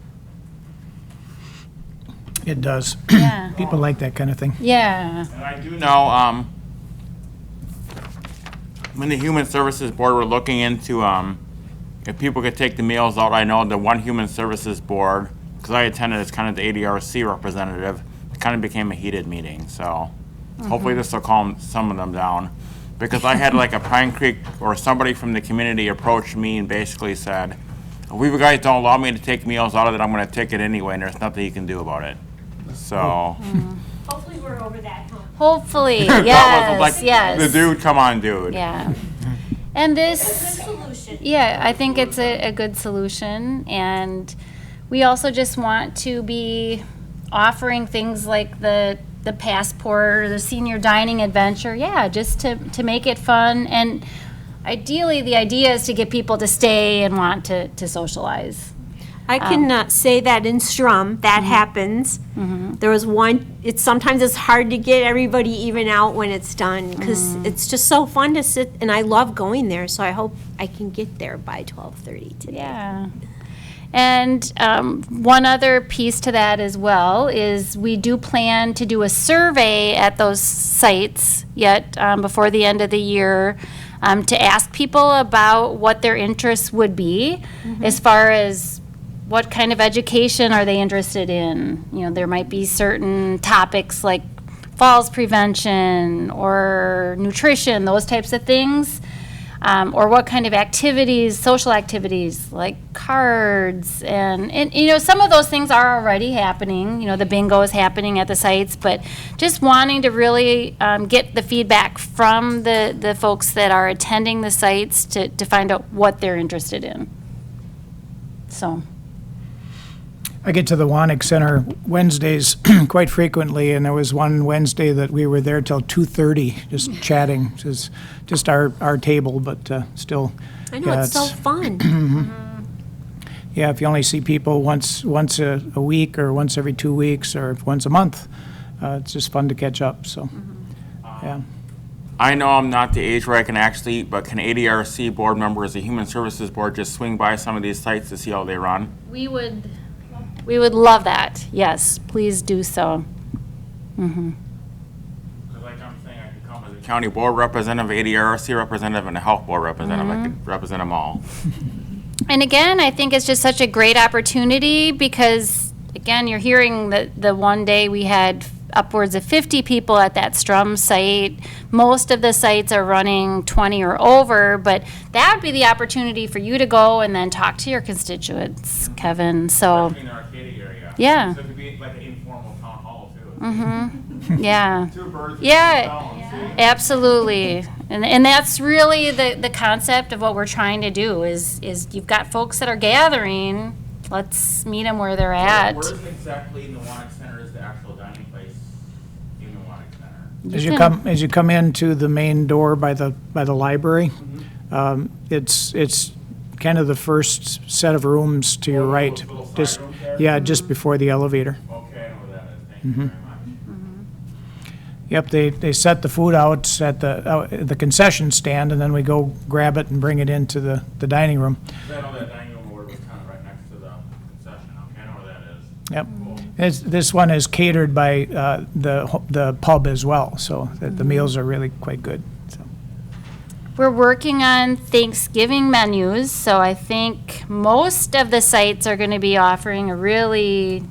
It does. Yeah. People like that kind of thing. Yeah. And I do know, when the Human Services Board were looking into, if people could take the meals out, I know the one Human Services Board, because I attended as kind of the ADRC representative, it kind of became a heated meeting, so hopefully this will calm some of them down. Because I had like a Pine Creek, or somebody from the community approached me and basically said, if you guys don't allow me to take meals out of it, I'm gonna take it anyway, and there's nothing you can do about it. So. Hopefully we're over that, huh? Hopefully, That was yes, like, yes. the dude, come on, dude. Yeah. And Good this, solution. yeah, I think it's a good solution. And we also just want to be offering things like the passport or the senior dining adventure. Yeah, just to make it fun. And ideally, the idea is to get people to stay and want to socialize. I can say that in Strum, that happens. There was one, sometimes it's hard to get everybody even out when it's done, because it's just so fun to sit, and I love going there, so I hope I can get there by 12:30 today. Yeah. And one other piece to that as well is we do plan to do a survey at those sites yet before the end of the year to ask people about what their interests would be as far as what kind of education are they interested in. There might be certain topics like falls prevention or nutrition, those types of things. Or what kind of activities, social activities like cards and some of those things are already happening. The bingo is happening at the sites, but just wanting to really get the feedback from the folks that are attending the sites to find out what they're interested in. So. I get to the Wannick Center Wednesdays quite frequently, and there was one Wednesday that we were there till 2:30, just chatting. It was just our table, but still. I know, yeah, it's so fun. Yeah, if you only see people once a week, or once every 2 weeks, or once a month, it's just fun to catch up, so, yeah. I know I'm not the age where I can actually eat, but can ADRC board members, the Human Services Board, just swing by some of these sites to see how they run? We would love that. Yes, please do so. Because like I'm saying, I could come as a county board representative, ADRC representative, and a health board representative. I could represent them all. And again, I think it's just such a great opportunity because, again, you're hearing that the one day we had upwards of 50 people at that Strum site. Most of the sites are running 20 or over, but that would be the opportunity for you to go and then talk to your constituents, Kevin. So, In the Arcadia area. Yeah. So it could be like an informal town hall too. yeah. Two birds. Yeah, absolutely. And that's really the concept of what we're trying to do is you've got folks that are gathering, let's meet them where they're at. Where exactly in the Wannick Center is the actual dining place in the Wannick Center? As you come into the main door by the library, it's kind of the first set of rooms to your right. Little side Just rooms there? Yeah, just before the elevator. Okay, I know where that is. Thank you very much. Yep, they set the food out at the concession stand, and then we go grab it and bring it into the dining room. I know that dining room order was kind of right next to the concession. Okay, I know where that is. Yep. This one is catered by the pub as well, so the meals are really quite good. So. We're working on Thanksgiving menus, so I think most of the sites are going to be offering a really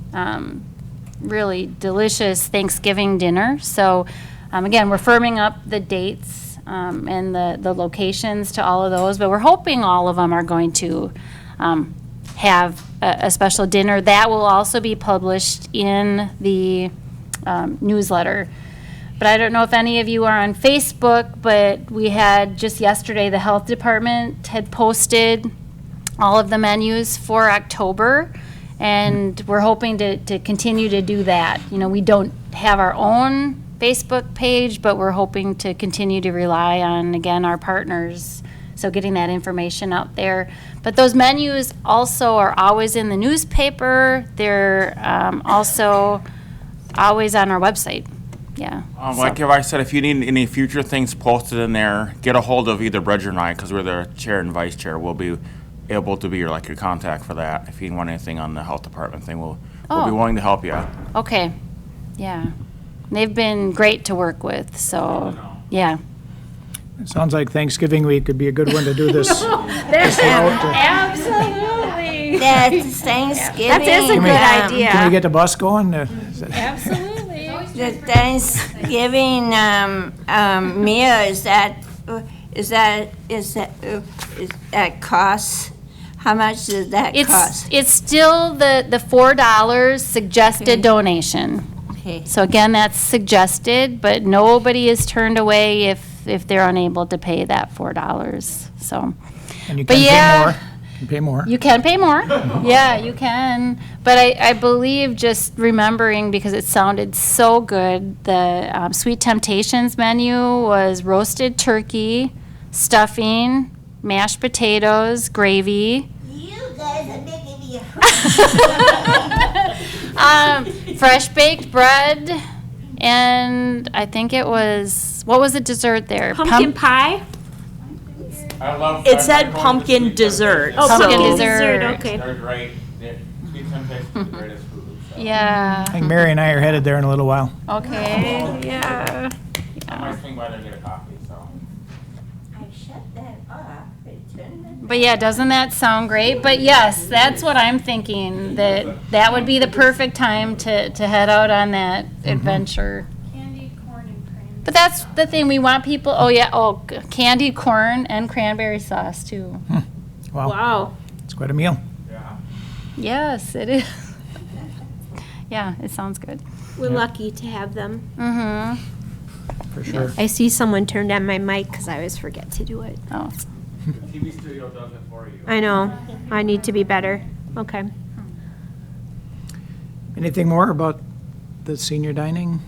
delicious Thanksgiving dinner. So again, we're firming up the dates and the locations to all of those, but we're hoping all of them are going to have a special dinner. That will also be published in the newsletter. But I don't know if any of you are on Facebook, but we had just yesterday, the health department had posted all of the menus for October, and we're hoping to continue to do that. You know, we don't have our own Facebook page, but we're hoping to continue to rely on, again, our partners, so getting that information out there. But those menus also are always in the newspaper. They're also always on our website. Yeah. Like if I said, if you need any future things posted in there, get a hold of either Bridger and I, because we're the chair and vice chair. We'll be able to be your contact for that. If you want anything on the health department thing, we'll be willing to help you. Okay. Yeah. They've been great to work with, so, yeah. It sounds like Thanksgiving week could be a good one to do this. Absolutely. That's Thanksgiving. That is a good idea. Can we get the bus going? Absolutely. The Thanksgiving meal, is that cost? How much does that cost? It's still the $4 suggested donation. Okay. So again, that's suggested, but nobody is turned away if they're unable to pay that $4. So, And you but can yeah, pay more. you can pay more. Yeah, you can. But I believe, just remembering, because it sounded so good, the Sweet Temptations menu was roasted turkey, stuffing, mashed potatoes, gravy. You guys are making me Fresh baked bread, and I think it was, what was the dessert there? Pumpkin pie? I love. It said pumpkin dessert. Oh, Pumpkin pumpkin dessert. dessert, okay. They're great. Sweet Temptations are the greatest food. So. Yeah. I think Mary and I are headed there in a little while. Okay. Yeah. I might swing by there and get a coffee. So. I shut that off. I turned it. But yeah, doesn't that sound great? But yes, that's what I'm thinking, that would be the perfect time to head out on that adventure. Candied corn and cranberry. But that's the thing, we want people, candied corn and cranberry sauce too. Wow, Wow. it's quite a meal. Yeah. Yes, it is. Yeah, it sounds good. We're lucky to have them. Mm-hmm. For sure. I see someone turned on my mic because I always forget to do it. Oh, The TV studio does it for you. I know. I need to be better. Okay. Anything more about the senior dining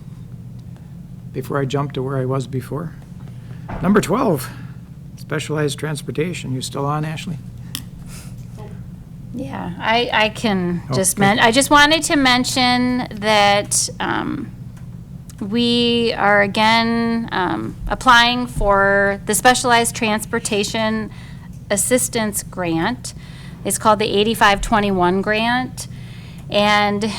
before I jump to where I was before? Number 12, specialized transportation. You still on, Ashley? yeah, I can just, Okay. I just wanted to mention that we are again applying for the Specialized Transportation Assistance Grant. It's called the 8521 grant. And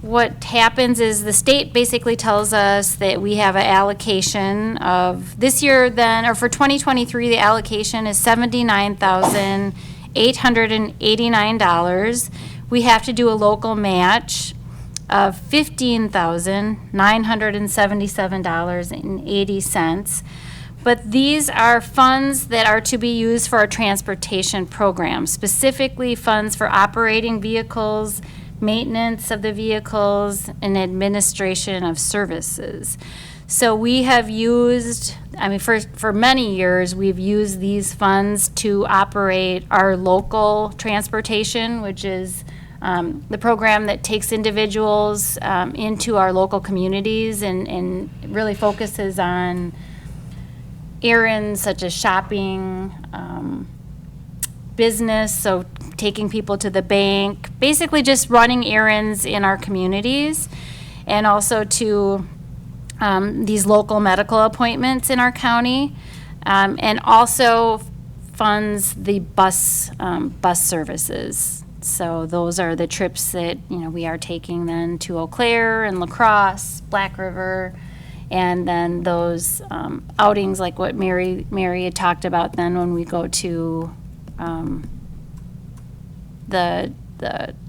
what happens is the state basically tells us that we have an allocation of, this year then, or for 2023, the allocation is $79,889. We have to do a local match of $15,977.80. But these are funds that are to be used for our transportation program, specifically funds for operating vehicles, maintenance of the vehicles, and administration of services. So we have used, for many years, we've used these funds to operate our local transportation, which is the program that takes individuals into our local communities and really focuses on errands such as shopping, business, so taking people to the bank, basically just running errands in our communities, and also to these local medical appointments in our county, and also funds the bus services. So those are the trips that, we are taking then to Eau Claire and La Crosse, Black River, and then those outings like what Mary had talked about then when we go to the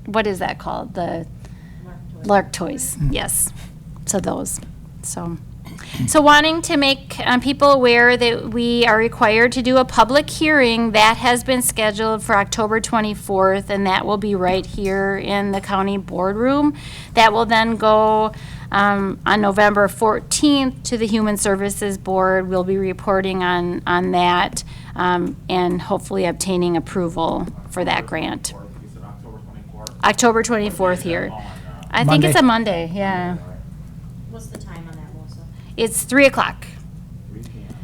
what is that called? The Lark Toys. Yes. So those. So wanting to make people aware that we are required to do a public hearing that has been scheduled for October 24th, and that will be right here in the county boardroom. That will then go on November 14th to the Human Services Board. We'll be reporting on that and hopefully obtaining approval for that grant. You said October 24th? October 24th here. I think it's a Monday, yeah. What's the time on that, Melissa? It's 3 o'clock. 3 p.m.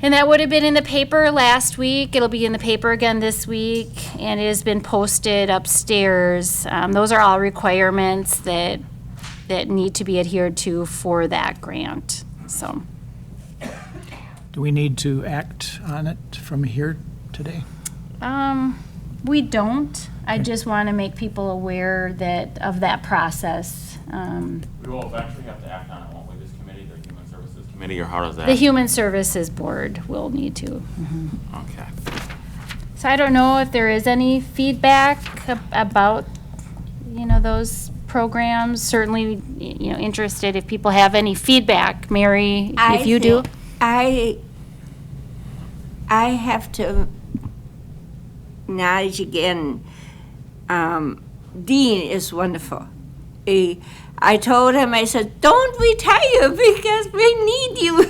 And that would have been in the paper last week. It'll be in the paper again this week, and it has been posted upstairs. Those are all requirements that need to be adhered to for that grant, so. Do we need to act on it from here today? We don't. I just want to make people aware of that process. We will eventually have to act on it, won't we, this committee, the Human Services Committee, or how does that? The Human Services Board will need to. Okay. So I don't know if there is any feedback about, those programs. Certainly, interested if people have any feedback. Mary, if you do. I have to acknowledge again, Dean is wonderful. I told him, I said, don't retire because we need you.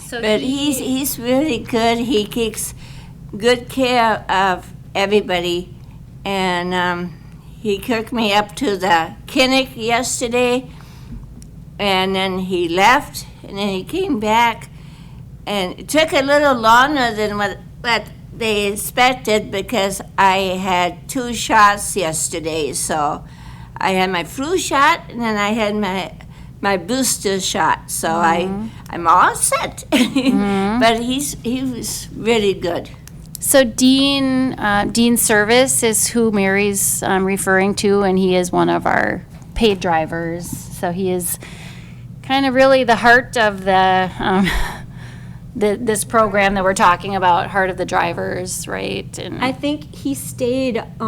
So But he's really good. He takes good care of everybody. And he took me up to the clinic yesterday, and then he left, and then he came back. And it took a little longer than what they expected because I had 2 shots yesterday. So I had my flu shot, and then I had my booster shot. So I'm all set. But he was really good. So Dean Service is who Mary's referring to, and he is one of our paid drivers. So he is kind of really the heart of this program that we're talking about, Heart of the Drivers, right? And I think he stayed at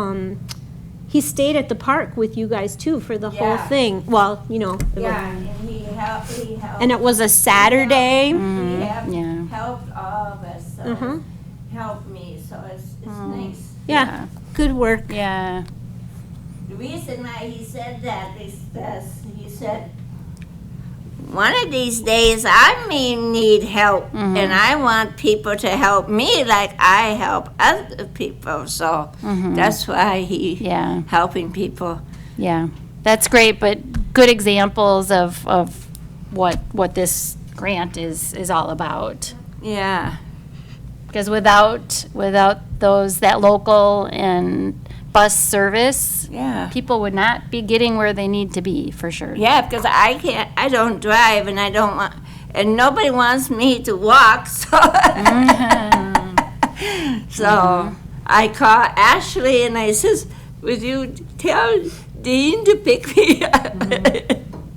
the park with you guys too for the whole Yeah. thing. Well, Yeah, and he helped. and it was a Saturday. yeah. Helped all of us. So Mhm. helped me. So it's nice. Yeah, good work. Yeah. The reason why he said that is that he said, one of these days I may need help, and I want people to help me like I help other people. So that's why Yeah. helping people. Yeah, that's great, but good examples of what this grant is all about. Yeah. Because without that local and bus service, Yeah. people would not be getting where they need to be, for sure. Yeah, because I don't drive, and I don't want, and nobody wants me to walk, so. So I call Ashley and I says, would you tell Dean to pick me up?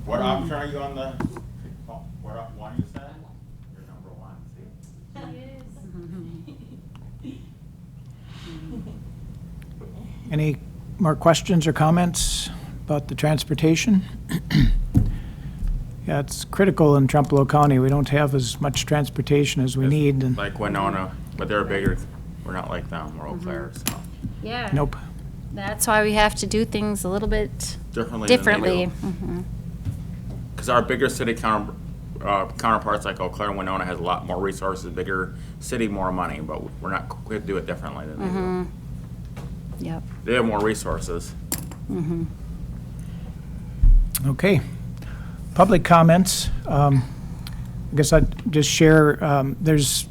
What option are you on the, what one you said? You're number 1, see? Any more questions or comments about the transportation? Yeah, it's critical in Trempealeau County. We don't have as much transportation as we need. And Like Winona, but they're bigger, we're not like them, we're Eau Claire, so. Yeah. nope. That's why we have to do things a little bit Differently. Mhm. Because our bigger city counterparts like Eau Claire and Winona has a lot more resources, bigger city, more money, but we do it differently than they do. Yep. They have more resources. Okay. Public comments. I guess I'd just share, there's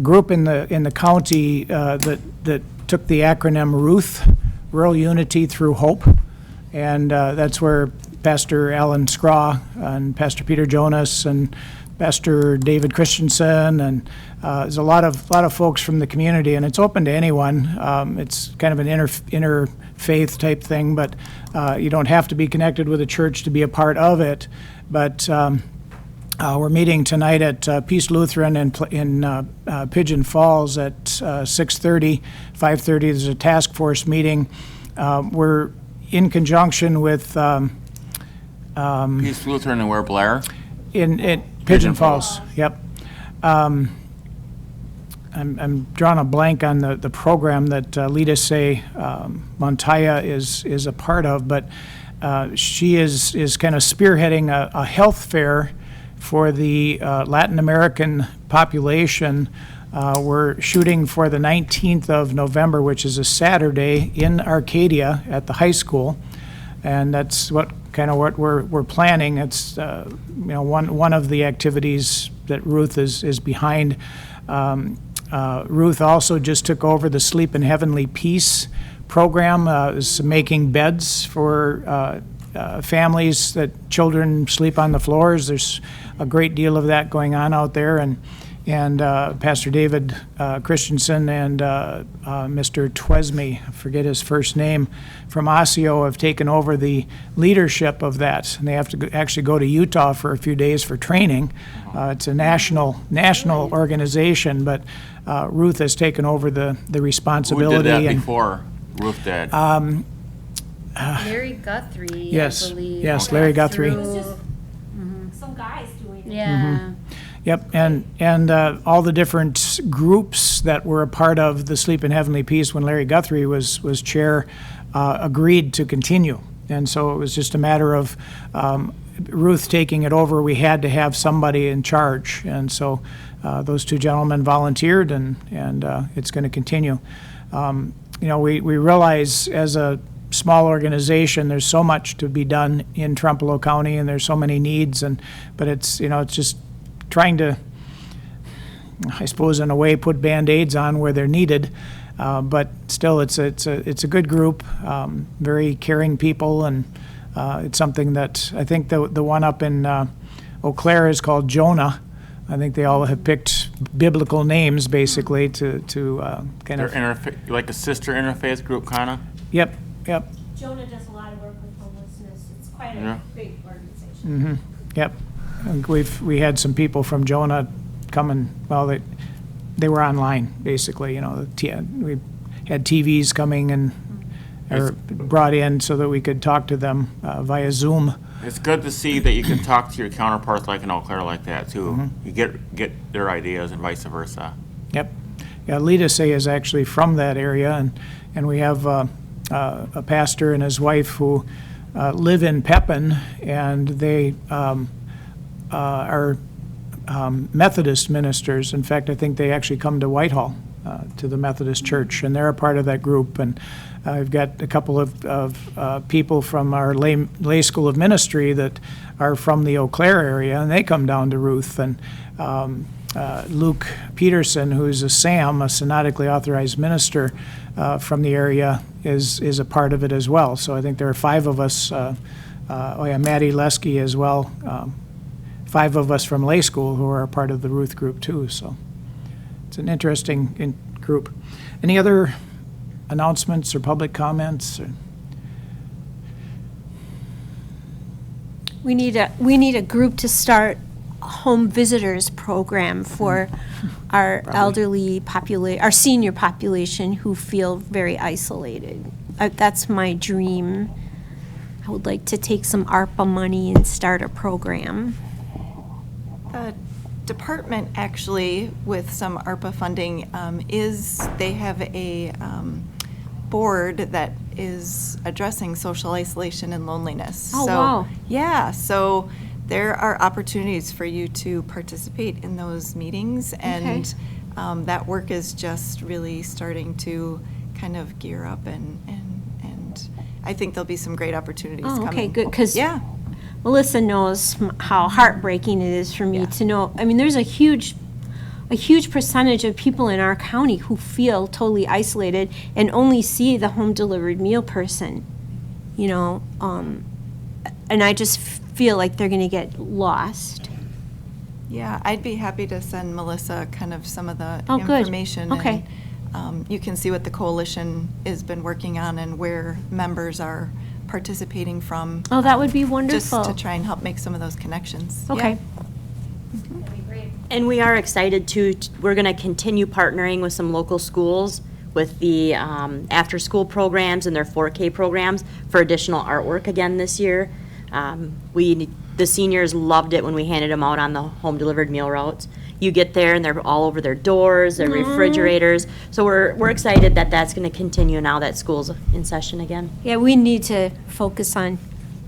group in the county that took the acronym RUTH, Rural Unity Through Hope, and that's where Pastor Alan Scraw and Pastor Peter Jonas and Pastor David Christensen, and there's a lot of folks from the community, and it's open to anyone. It's kind of an interfaith type thing, but you don't have to be connected with a church to be a part of it. But we're meeting tonight at Peace Lutheran in Pigeon Falls at 6:30, 5:30. There's a task force meeting. We're in conjunction with Peace Lutheran and where, Blair? in Pigeon Falls. Yep. I'm drawing a blank on the program that Lita Say Montaya is a part of, but she is kind of spearheading a health fair for the Latin American population. We're shooting for the 19th of November, which is a Saturday, in Arcadia at the high school, and that's what we're planning. It's one of the activities that Ruth is behind. Ruth also just took over the Sleep in Heavenly Peace program, is making beds for families that children sleep on the floors. There's a great deal of that going on out there, and Pastor David Christensen and Mr. Twesme, I forget his first name, from Osseo have taken over the leadership of that, and they have to actually go to Utah for a few days for training. It's a national organization, but Ruth has taken over the responsibility. Who did that and before Ruth did? Larry Guthrie, Yes, I believe. yes, Larry Guthrie. It was just some guys doing it. Yeah. Yep, and all the different groups that were a part of the Sleep in Heavenly Peace when Larry Guthrie was chair agreed to continue. And so it was just a matter of Ruth taking it over. We had to have somebody in charge. And so those two gentlemen volunteered, and it's going to continue. We realize as a small organization, there's so much to be done in Trempealeau County, and there's so many needs, but it's just trying to, I suppose, in a way, put Band-Aids on where they're needed, but still, it's a good group, very caring people, and it's something that I think the one up in Eau Claire is called Jonah. I think they all have picked biblical names, basically, to kind of. They're like a sister interfaith group, kind of. Yep. Jonah does a lot of work with homelessness. It's quite Yeah. a big organization. Yep. And we had some people from Jonah come and, well, they were online, basically, we had TVs coming and or brought in so that we could talk to them via Zoom. It's good to see that you can talk to your counterparts like in Eau Claire like that, too. You get their ideas and vice versa. Yep. Yeah, Lita Say is actually from that area, and we have a pastor and his wife who live in Pepin, and they are Methodist ministers. In fact, I think they actually come to Whitehall, to the Methodist Church, and they're a part of that group. And I've got a couple of people from our lay school of ministry that are from the Eau Claire area, and they come down to Ruth. And Luke Peterson, who's a SAM, a synodically authorized minister from the area, is a part of it as well. So I think there are 5 of us. Maddie Lesky as well. 5 of us from lay school who are a part of the Ruth group too. So it's an interesting group. Any other announcements or public comments? We need a group to start a home visitors program for our elderly our senior population who feel very isolated. That's my dream. I would like to take some ARPA money and start a program. The department actually, with some ARPA funding, they have a board that is addressing social isolation and loneliness. Oh, So, wow. Yeah, so there are opportunities for you to participate in those meetings, and that work is just really starting to kind of gear up, and I think there'll be some great opportunities coming. Oh, okay, good, because Yeah. Melissa knows how heartbreaking it is for me to know. I mean, there's a huge a huge percentage of people in our county who feel totally isolated and only see the home delivered meal person, you know, and I just feel like they're going to get lost. Yeah, I'd be happy to send Melissa kind of some of the Oh, good. information. Okay. And you can see what the coalition has been working on and where members are participating from. Oh, that would be wonderful. Just to try and help make some of those connections. Okay. And we are excited to, we're going to continue partnering with some local schools with the after-school programs and their 4K programs for additional artwork again this year. The seniors loved it when we handed them out on the home-delivered meal routes. You get there and they're all over their doors, their refrigerators. So we're excited that that's going to continue now that school's in session again. Yeah, we need to focus on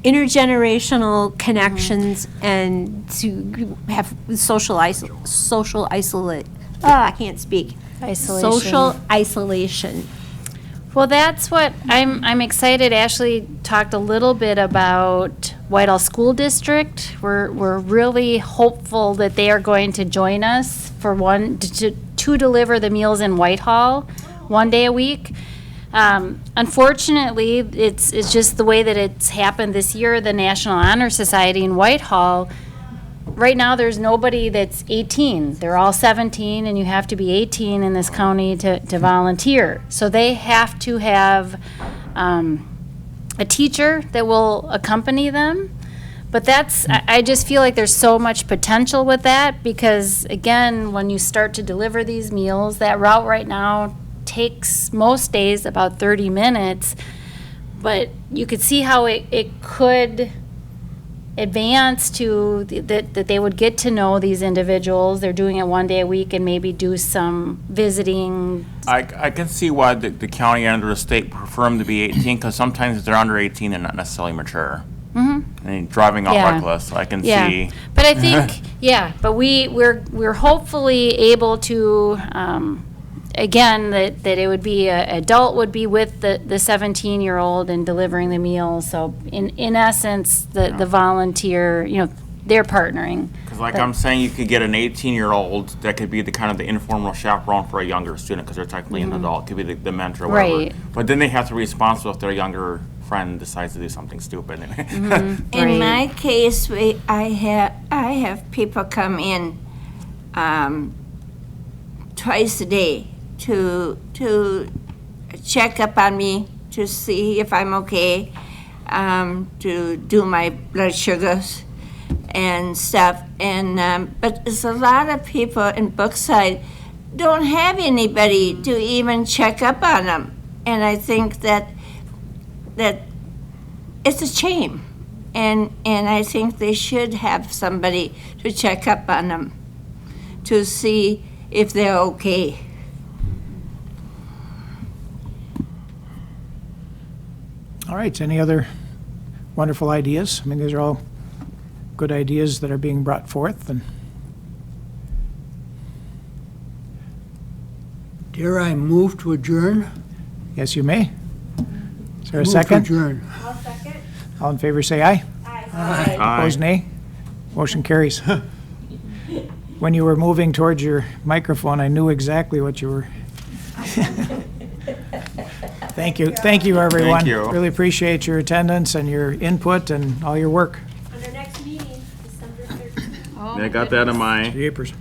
intergenerational connections and to have social isolate. Oh, I can't speak. Isolation. Social isolation. Well, that's what I'm excited. Ashley talked a little bit about Whitehall School District. We're really hopeful that they are going to join us for to deliver the meals in Whitehall 1 day a week. Unfortunately, it's just the way that it's happened this year. The National Honor Society in Whitehall, right now there's nobody that's 18. They're all 17, and you have to be 18 in this county to volunteer. So they have to have a teacher that will accompany them. But I just feel like there's so much potential with that because, again, when you start to deliver these meals, that route right now takes most days about 30 minutes. But you could see how it could advance to that they would get to know these individuals. They're doing it 1 day a week and maybe do some visiting. I can see why the county and the state prefer them to be 18, because sometimes if they're under 18, they're not necessarily mature. Mm-hmm. And driving off Yeah. reckless, I can see. But I think, but we're hopefully able to, again, that it would be, a adult would be with the 17-year-old and delivering the meal. So in essence, the volunteer, they're partnering. Because like I'm saying, you could get an 18-year-old that could be the kind of the informal chaperone for a younger student, because they're technically an adult, could be the mentor or whatever. Right. But then they have to be responsible if their younger friend decides to do something stupid. In my case, I have people come in twice a day to check up on me, to see if I'm okay, to do my blood sugars and stuff. And but there's a lot of people in Brookside don't have anybody to even check up on them, and I think that it's a shame, and I think they should have somebody to check up on them to see if they're okay. All right, any other wonderful ideas? I mean, these are all good ideas that are being brought forth. And Dare I move to adjourn? yes, you may. Is there a Move to second? adjourn. All in favor, say aye. Aye. Opposed, nay. Motion carries. When you were moving towards your microphone, I knew exactly what you were. Thank you, everyone. Thank you. Really appreciate your attendance and your input and all your work. On our next meeting, December 13th. I got that in my. Jeepers.